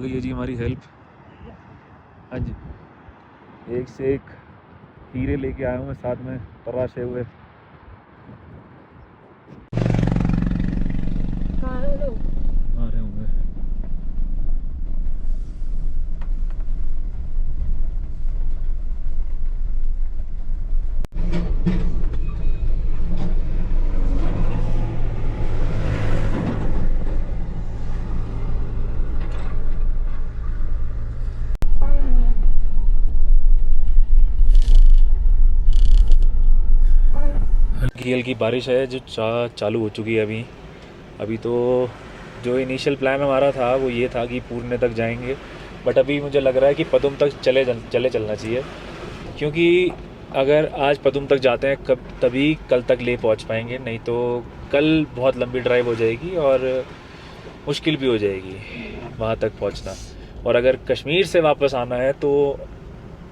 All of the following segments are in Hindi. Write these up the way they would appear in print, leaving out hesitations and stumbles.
गई है जी हमारी हेल्प। हाँ जी, एक से एक हीरे लेके आए हुए साथ में तराशे हुए। आ रहे होंगे। हल्की हल्की बारिश है जो चालू हो चुकी है अभी। अभी तो जो इनिशियल प्लान हमारा था वो ये था कि पूर्णे तक जाएंगे, बट अभी मुझे लग रहा है कि पदुम तक चले चलना चाहिए, क्योंकि अगर आज पदुम तक जाते हैं कब तभी कल तक ले पहुंच पाएंगे, नहीं तो कल बहुत लंबी ड्राइव हो जाएगी और मुश्किल भी हो जाएगी वहाँ तक पहुँचना। और अगर कश्मीर से वापस आना है तो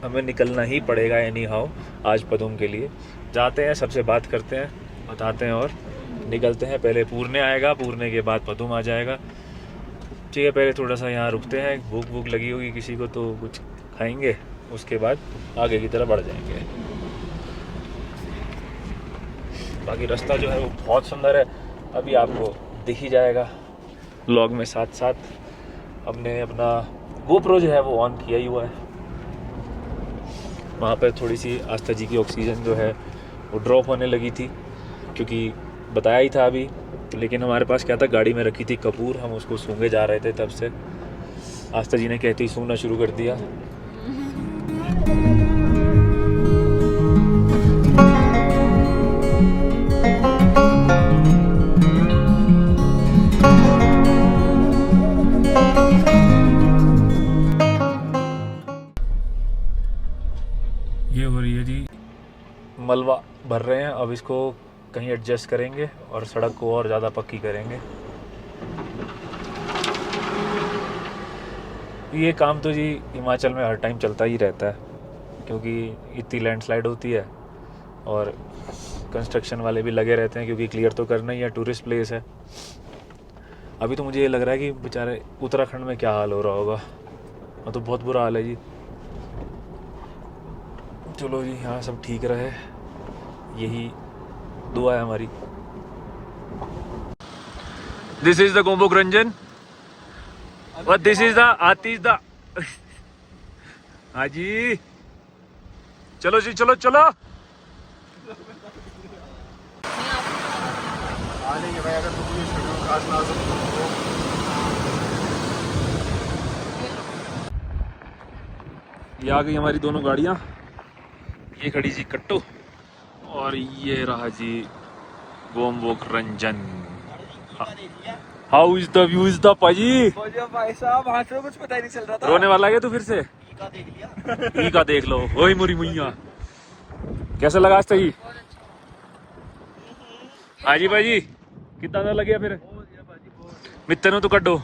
हमें निकलना ही पड़ेगा एनी हाउ आज पदुम के लिए। जाते हैं, सबसे बात करते हैं, बताते हैं और निकलते हैं। पहले पूर्णे आएगा, पूर्णे के बाद पदुम आ जाएगा। ठीक है, पहले थोड़ा सा यहाँ रुकते हैं, भूख लगी होगी किसी को तो कुछ खाएंगे, उसके बाद आगे की तरफ बढ़ जाएंगे। बाकी रास्ता जो है वो बहुत सुंदर है, अभी आपको दिख ही जाएगा व्लॉग में। साथ साथ हमने अपना GoPro जो है वो ऑन किया ही हुआ है। वहाँ पर थोड़ी सी आस्था जी की ऑक्सीजन जो है वो ड्रॉप होने लगी थी, क्योंकि बताया ही था अभी, लेकिन हमारे पास क्या था, गाड़ी में रखी थी कपूर, हम उसको सूंघे जा रहे थे। तब से आस्था जी ने कहते ही सूंघना शुरू कर दिया। ये हो रही है जी, मलबा भर रहे हैं, अब इसको कहीं एडजस्ट करेंगे और सड़क को और ज़्यादा पक्की करेंगे। ये काम तो जी हिमाचल में हर टाइम चलता ही रहता है, क्योंकि इतनी लैंडस्लाइड होती है और कंस्ट्रक्शन वाले भी लगे रहते हैं, क्योंकि क्लियर तो करना ही है, टूरिस्ट प्लेस है। अभी तो मुझे ये लग रहा है कि बेचारे उत्तराखंड में क्या हाल हो रहा होगा, और तो बहुत बुरा हाल है जी। चलो जी, यहाँ सब ठीक रहे, यही दुआ है हमारी। दिस इज द गोम्बोक रंजन और दिस इज द आतिश द। हाँ जी, चलो जी, चलो चलो। भाई अगर ये आ गई हमारी दोनों गाड़ियाँ, ये खड़ी जी कट्टू और ये रहा जी Gombok Ranjan. How is the view is the पाजी? भाई साहब हाथ में कुछ पता ही नहीं चल रहा था। रोने वाला है तू फिर से? ई का देख लो, ओए मुरी मुइया। कैसा लगा आज तक? हाँ जी भाजी, कितना डर लगे फिर? मित्तर तो कड्डो।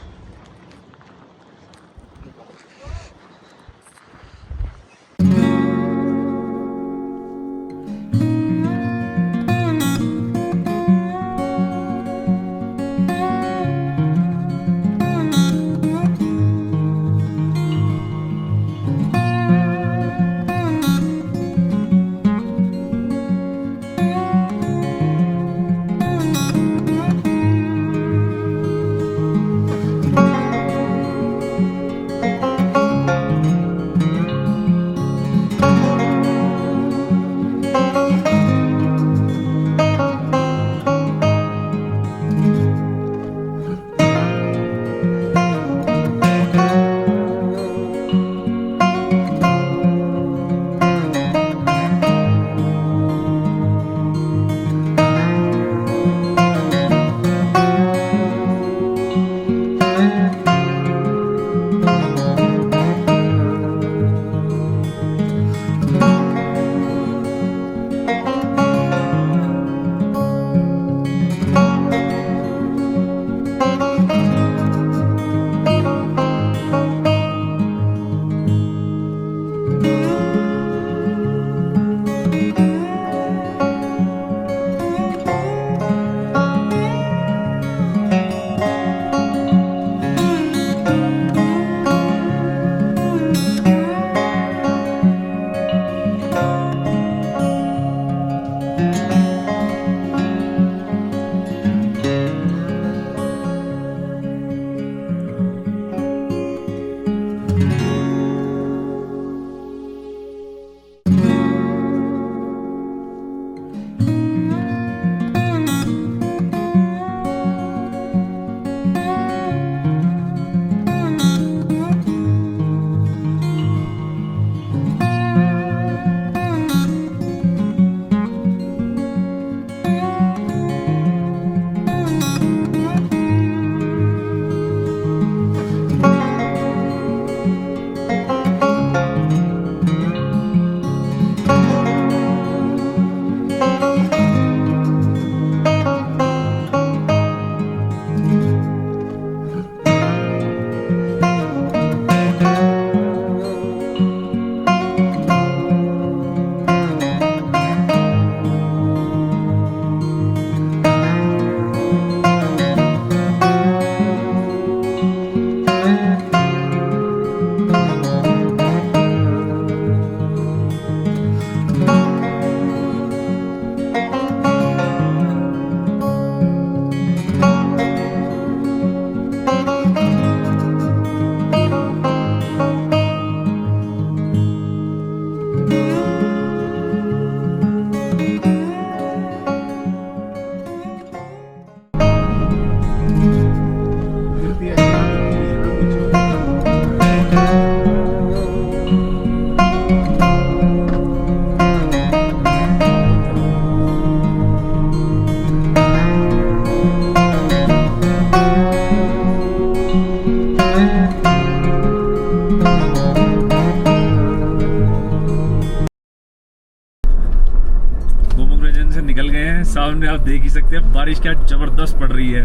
सामने आप देख ही सकते हैं बारिश क्या जबरदस्त पड़ रही है।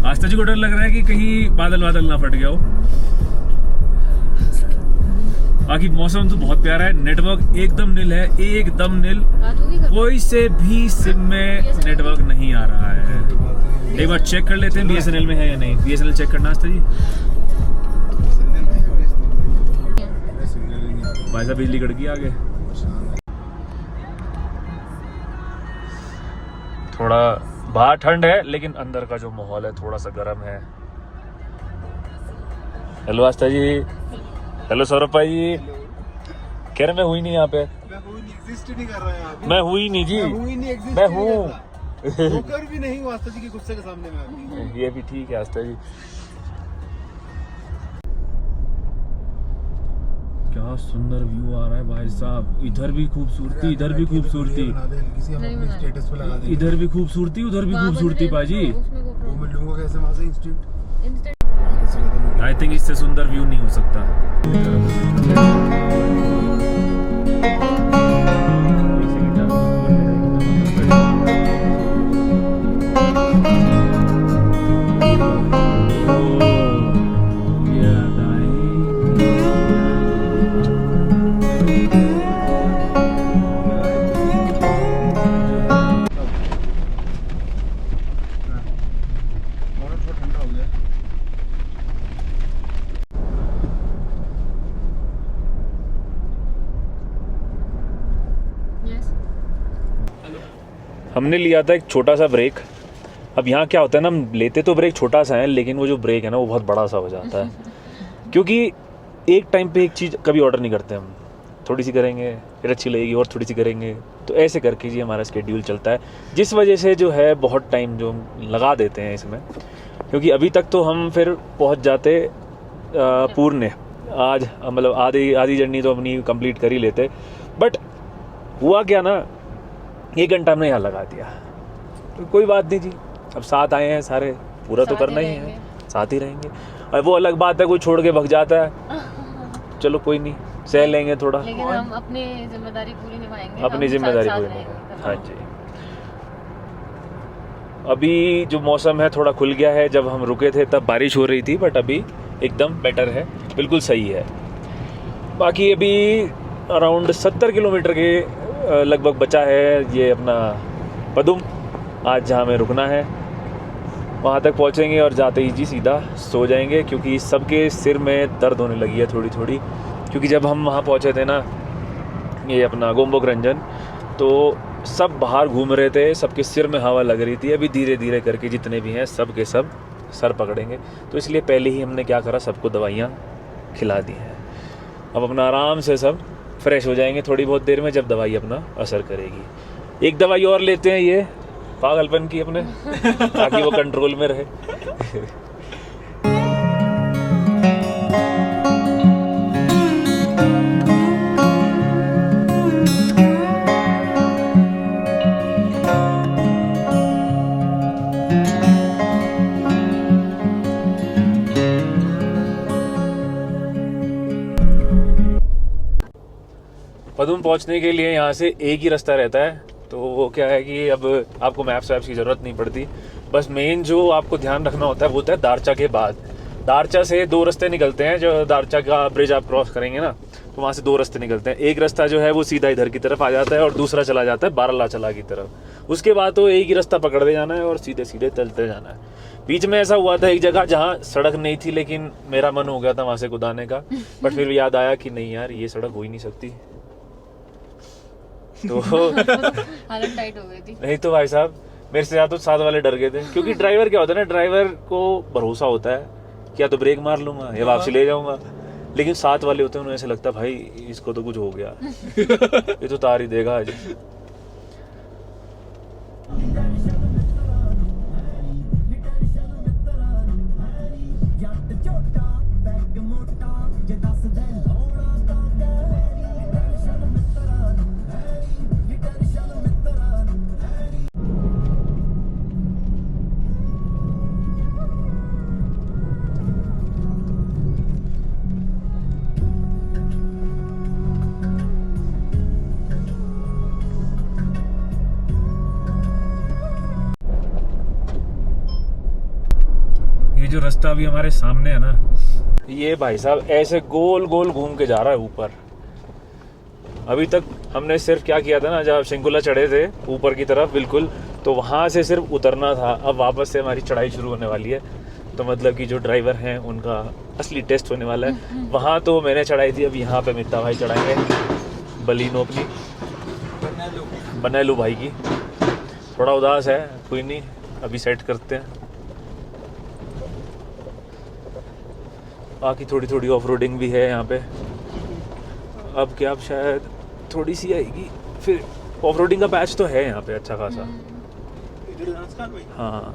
आस्था जी को डर लग रहा है कि कहीं बादल वादल ना फट गया हो। बाकी मौसम तो बहुत प्यारा है, नेटवर्क एकदम नील है, एकदम नील, कोई से भी सिम में नेटवर्क नहीं आ रहा है। एक बार चेक कर लेते हैं BSNL में है या नहीं। BSNL चेक करना आस्था जी। भाई साहब बिजली कड़की आगे। थोड़ा बाहर ठंड है लेकिन अंदर का जो माहौल है थोड़ा सा गर्म है। हेलो आस्था जी। हेलो सौरभ भाई। कह रहे मैं हुई नहीं यहाँ पे। एग्जिस्ट नहीं कर रहा है। मैं हुई नहीं जी। मैं हूँ। होकर भी नहीं हूँ आस्था जी के गुस्से के सामने में। ये भी ठीक है आस्था जी। क्या सुंदर व्यू आ रहा है भाई साहब। इधर भी खूबसूरती, इधर भी खूबसूरती, इधर भी खूबसूरती, उधर भी खूबसूरती बाजी। वो मैं लूंगा कैसे वहां से इंस्टेंट। आई थिंक इससे सुंदर व्यू नहीं हो सकता। ठंडा हो गया। हमने लिया था एक छोटा सा ब्रेक। अब यहाँ क्या होता है ना, हम लेते तो ब्रेक छोटा सा है लेकिन वो जो ब्रेक है ना वो बहुत बड़ा सा हो जाता है। क्योंकि एक टाइम पे एक चीज़ कभी ऑर्डर नहीं करते हम, थोड़ी सी करेंगे फिर अच्छी लगेगी और थोड़ी सी करेंगे, तो ऐसे करके जी हमारा शेड्यूल चलता है। जिस वजह से जो है बहुत टाइम जो लगा देते हैं इसमें। क्योंकि अभी तक तो हम फिर पहुँच जाते पूर्ण, आज मतलब आधी जर्नी तो अपनी कंप्लीट कर ही लेते। बट हुआ क्या ना, 1 घंटा हमने यहाँ लगा दिया। तो कोई बात नहीं जी, अब साथ आए हैं सारे, पूरा तो करना ही है, साथ ही रहेंगे। और वो अलग बात है कोई छोड़ के भग जाता है, चलो कोई नहीं, सह लेंगे थोड़ा, लेकिन हम अपनी जिम्मेदारी पूरी निभाएंगे। अपनी जिम्मेदारी पूरी निभाएंगे। हाँ जी। अभी जो मौसम है थोड़ा खुल गया है। जब हम रुके थे तब बारिश हो रही थी, बट अभी एकदम बेटर है, बिल्कुल सही है। बाकी अभी अराउंड 70 किलोमीटर के लगभग बचा है ये अपना पदुम। आज जहाँ हमें रुकना है वहाँ तक पहुँचेंगे और जाते ही जी सीधा सो जाएंगे। क्योंकि सबके सिर में दर्द होने लगी है थोड़ी थोड़ी। क्योंकि जब हम वहाँ पहुँचे थे ना, ये अपना गोम्बोक रंजन, तो सब बाहर घूम रहे थे, सबके सिर में हवा लग रही थी। अभी धीरे धीरे करके जितने भी हैं सब के सब सर पकड़ेंगे। तो इसलिए पहले ही हमने क्या करा, सबको दवाइयाँ खिला दी हैं। अब अपना आराम से सब फ्रेश हो जाएंगे थोड़ी बहुत देर में, जब दवाई अपना असर करेगी। एक दवाई और लेते हैं ये पागलपन की अपने, ताकि वो कंट्रोल में रहे। पदुम पहुंचने के लिए यहाँ से एक ही रास्ता रहता है। तो वो क्या है कि अब आपको मैप्स वैप्स की ज़रूरत नहीं पड़ती। बस मेन जो आपको ध्यान रखना होता है वो होता है दारचा के बाद। दारचा से 2 रास्ते निकलते हैं। जो दारचा का ब्रिज आप क्रॉस करेंगे ना, तो वहाँ से 2 रास्ते निकलते हैं। एक रास्ता जो है वो सीधा इधर की तरफ आ जाता है और दूसरा चला जाता है बारालाचला की तरफ। उसके बाद तो एक ही रास्ता पकड़ते जाना है और सीधे सीधे चलते जाना है। बीच में ऐसा हुआ था एक जगह जहाँ सड़क नहीं थी, लेकिन मेरा मन हो गया था वहाँ से कूदाने का, बट फिर याद आया कि नहीं यार ये सड़क हो ही नहीं सकती। तो हालत टाइट हो गई थी। नहीं तो भाई साहब मेरे से ज़्यादा तो साथ वाले डर गए थे। क्योंकि ड्राइवर क्या होता है ना, ड्राइवर को भरोसा होता है कि या तो ब्रेक मार लूंगा या वापसी ले जाऊंगा। लेकिन साथ वाले होते हैं उन्हें ऐसे लगता है भाई इसको तो कुछ हो गया, ये तो तार ही देगा आज। रास्ता अभी हमारे सामने है ना, ये भाई साहब ऐसे गोल गोल घूम के जा रहा है ऊपर। अभी तक हमने सिर्फ क्या किया था ना, जब शिंकुला चढ़े थे ऊपर की तरफ बिल्कुल, तो वहाँ से सिर्फ उतरना था। अब वापस से हमारी चढ़ाई शुरू होने वाली है, तो मतलब कि जो ड्राइवर हैं उनका असली टेस्ट होने वाला है। वहाँ तो मैंने चढ़ाई थी, अब यहाँ पे मित्ता भाई चढ़ाएंगे बलीनो अपनी, बनैलू भाई की। थोड़ा उदास है, कोई नहीं, अभी सेट करते हैं। बाकी थोड़ी थोड़ी ऑफ रोडिंग भी है यहाँ पे। अब क्या, अब शायद थोड़ी सी आएगी, फिर ऑफ रोडिंग का पैच तो है यहाँ पे अच्छा खासा। हाँ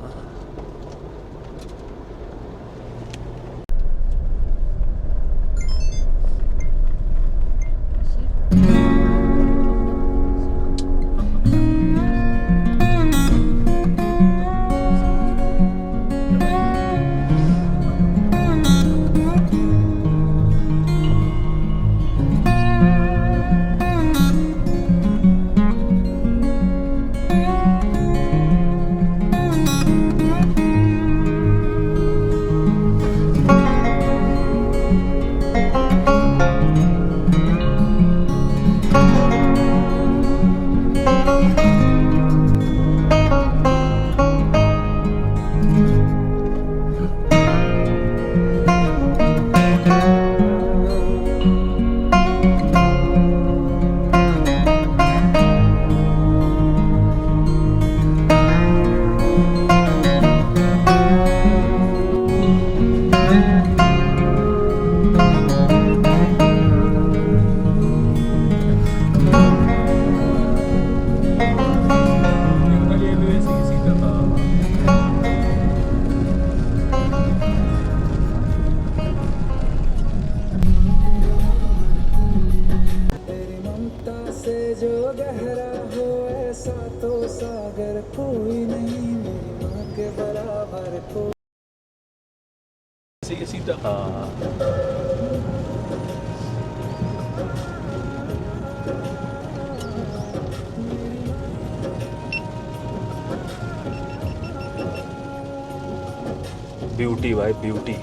ब्यूटी भाई ब्यूटी।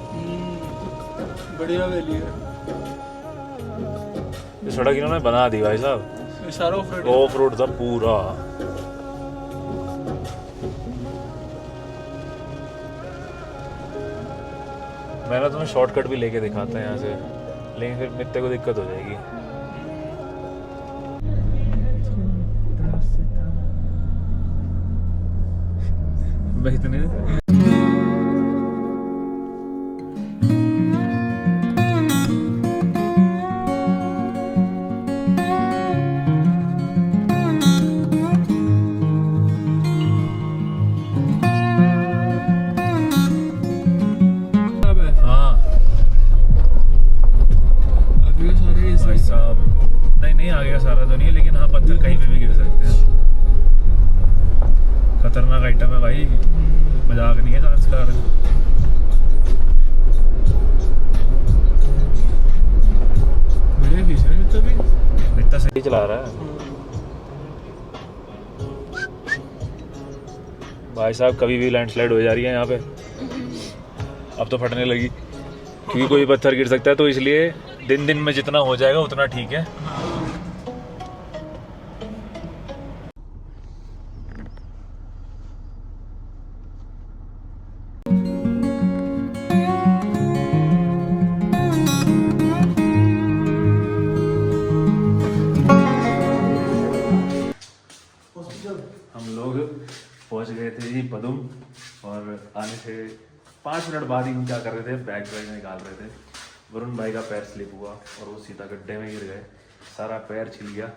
बढ़िया वैली है। ये सड़क इन्होंने बना दी भाई साहब, ये सारा ऑफ रोड था पूरा। मैंने तुम्हें शॉर्टकट भी लेके दिखाता है यहाँ से, लेकिन फिर मित्ते को दिक्कत हो जाएगी। मैं इतने भाई साहब, नहीं आगे का सारा तो नहीं है, लेकिन हाँ पत्थर कहीं पे भी गिर सकते हैं। खतरनाक आइटम है भाई, मजाक नहीं है डांस कार। बढ़िया खींच रहे मित्र भी, इतना सही चला रहा है भाई साहब। कभी भी लैंडस्लाइड हो जा रही है यहाँ पे, अब तो फटने लगी, क्योंकि कोई पत्थर गिर सकता है, तो इसलिए दिन दिन में जितना हो जाएगा उतना ठीक है। हम लोग पहुंच गए थे जी पदुम, और आने से 5 मिनट बाद ही हम क्या कर रहे थे, बैग निकाल रहे थे। वरुण भाई का पैर स्लिप हुआ और वो सीधा गड्ढे में गिर गए, सारा पैर छिल गया।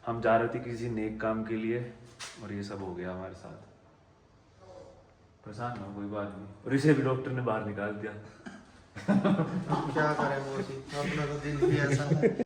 हम जा रहे थे किसी नेक काम के लिए और ये सब हो गया हमारे साथ। परेशान हो, कोई बात नहीं, और इसे भी डॉक्टर ने बाहर निकाल दिया। क्या करें मोची, अपना तो दिल ही ऐसा है।